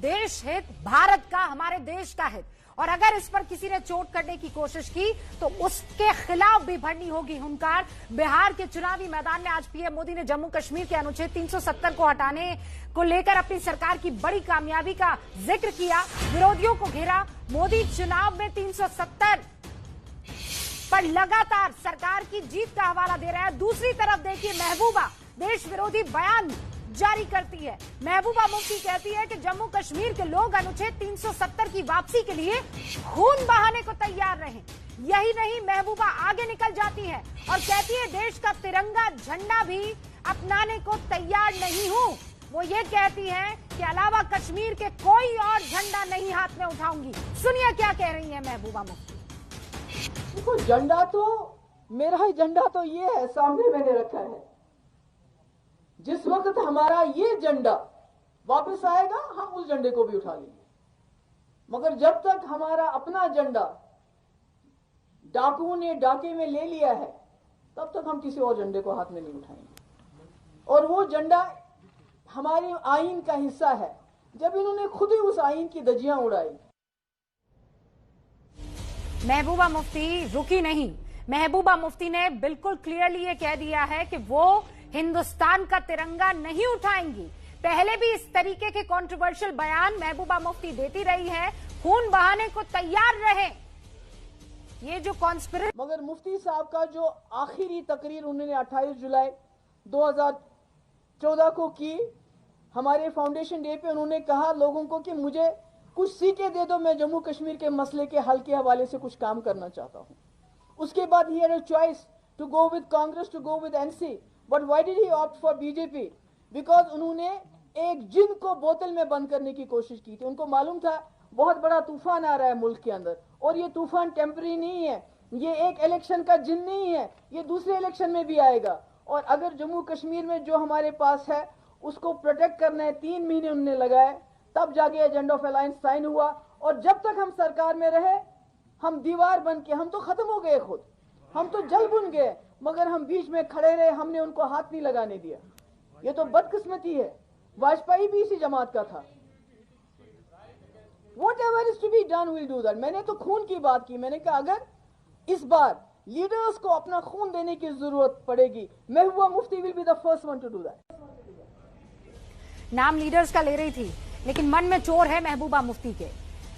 देश हित, भारत का, हमारे देश का हित, और अगर इस पर किसी ने चोट करने की कोशिश की तो उसके खिलाफ भी भरनी होगी हुंकार। बिहार के चुनावी मैदान में आज पीएम मोदी ने जम्मू कश्मीर के अनुच्छेद 370 को हटाने को लेकर अपनी सरकार की बड़ी कामयाबी का जिक्र किया, विरोधियों को घेरा। मोदी चुनाव में 370 पर लगातार सरकार की जीत का हवाला दे रहा है। दूसरी तरफ देखिए, महबूबा देश विरोधी बयान जारी करती है। महबूबा मुफ्ती कहती है कि जम्मू कश्मीर के लोग अनुच्छेद 370 की वापसी के लिए खून बहाने को तैयार रहे। यही नहीं, महबूबा आगे निकल जाती है और कहती है देश का तिरंगा झंडा भी अपनाने को तैयार नहीं हूं। वो ये कहती है कि अलावा कश्मीर के कोई और झंडा नहीं हाथ में उठाऊंगी। सुनिए क्या कह रही है महबूबा मुफ्ती। देखो, झंडा तो मेरा ही झंडा तो ये है, सामने मैंने रखा है। जिस वक्त हमारा ये झंडा वापस आएगा हम उस झंडे को भी उठा लेंगे, मगर जब तक हमारा अपना झंडा डाकुओं ने डाके में ले लिया है तब तक हम किसी और झंडे को हाथ में नहीं उठाएंगे। और वो झंडा हमारे आईन का हिस्सा है। जब इन्होंने खुद ही उस आईन की धज्जियां उड़ाई। महबूबा मुफ्ती रुकी नहीं। महबूबा मुफ्ती ने बिल्कुल क्लियरली ये कह दिया है कि वो हिंदुस्तान का तिरंगा नहीं उठाएंगी। पहले भी इस तरीके के कंट्रोवर्शियल बयान महबूबा मुफ्ती देती रही है, खून बहाने को तैयार रहे। ये जो कॉन्स्पिरेसी, मगर मुफ्ती साहब का जो आखिरी तकरीर उन्होंने 28 जुलाई 2014 को की, हमारे फाउंडेशन डे पे उन्होंने कहा लोगों को कि मुझे कुछ सीखें दे दो, मैं जम्मू कश्मीर के मसले के हल के हवाले से कुछ काम करना चाहता हूं। उसके बाद he had a choice to go with Congress, to go with NC, but why did he opt for BJP? Because उन्होंने एक जिन को बोतल में बंद करने की कोशिश की थी। उनको मालूम था बहुत बड़ा तूफान आ रहा है मुल्क के अंदर, और ये तूफान टेम्पररी नहीं है, ये एक इलेक्शन का जिन नहीं है, ये दूसरे इलेक्शन में भी आएगा। और अगर जम्मू कश्मीर में जो हमारे पास है उसको प्रोटेक्ट करना है, 3 महीने उन्होंने लगाए, तब जाके एजेंडा ऑफ अलायंस साइन हुआ। और जब तक हम सरकार में रहे हम दीवार बन के, हम तो खत्म हो गए, खुद हम तो जल बुन गए, मगर हम बीच में खड़े रहे, हमने उनको हाथ नहीं लगाने दिया। ये तो बदकिस्मती है। वाजपेयी भी इसी जमात का था। Whatever is to be done, we'll do that. मैंने तो खून की बात की। मैंने कहा अगर इस बार लीडर्स को अपना खून देने की जरूरत पड़ेगी, Mehbooba Mufti will be the first one to do that. नाम लीडर्स का ले रही थी, लेकिन मन में चोर है महबूबा मुफ्ती के।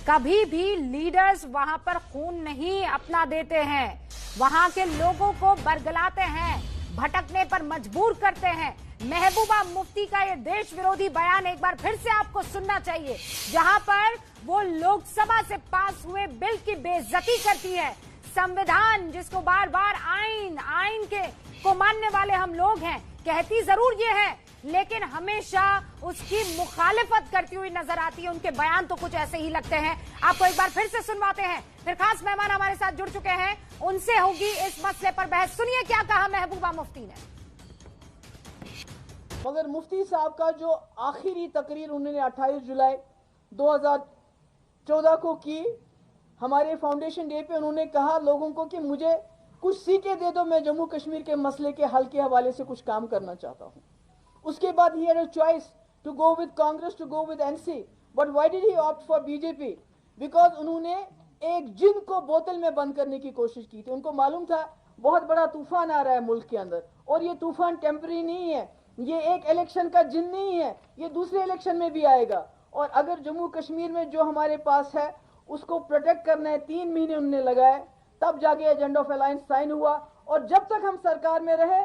कभी भी लीडर्स वहां पर खून नहीं अपना देते हैं, वहां के लोगों को बरगलाते हैं, भटकने पर मजबूर करते हैं। महबूबा मुफ्ती का ये देश विरोधी बयान एक बार फिर से आपको सुनना चाहिए, जहां पर वो लोकसभा से पास हुए बिल की बेइज्जती करती है। संविधान जिसको बार बार आईन के को मानने वाले हम लोग हैं, कहती जरूर ये है, लेकिन हमेशा उसकी मुखालिफत करती हुई नजर आती है। उनके बयान तो कुछ ऐसे ही लगते हैं। आपको एक बार फिर से सुनवाते हैं। फिर खास मेहमान हमारे साथ जुड़ चुके हैं, उनसे होगी इस मसले पर बहस। सुनिए क्या कहा महबूबा मुफ्ती ने। मगर मुफ्ती साहब का जो आखिरी तकरीर उन्होंने 28 जुलाई 2014 को की, हमारे फाउंडेशन डे पे उन्होंने कहा लोगों को कि मुझे कुछ सीखें दे दो, मैं जम्मू कश्मीर के मसले के हल के हवाले से कुछ काम करना चाहता हूं। उसके बाद he had a choice to go with Congress, to go with NC, but why did he opt for BJP? Because उन्होंने एक जिन को बोतल में बंद करने की कोशिश की थी। उनको मालूम था बहुत बड़ा तूफान आ रहा है मुल्क के अंदर, और ये तूफान टेम्पररी नहीं है, ये एक इलेक्शन का जिन नहीं है, ये दूसरे इलेक्शन में भी आएगा। और अगर जम्मू कश्मीर में जो हमारे पास है उसको प्रोटेक्ट करना है, 3 महीने उन्होंने लगाए, तब जाके एजेंडा ऑफ अलायंस साइन हुआ। और जब तक हम सरकार में रहे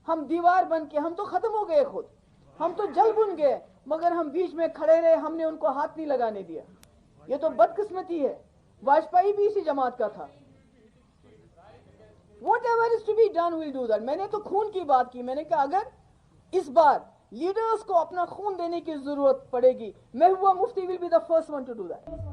हम दीवार बन के, हम तो खत्म हो गए, खुद हम तो जल बुन गए, मगर हम बीच में खड़े रहे, हमने उनको हाथ नहीं लगाने दिया। ये तो बदकिस्मती है। वाजपेयी भी इसी जमात का था। Whatever is to be done, we'll do that. मैंने तो खून की बात की। मैंने कहा अगर इस बार लीडर्स को अपना खून देने की जरूरत पड़ेगी, Mehbooba Mufti will be the first one to do that.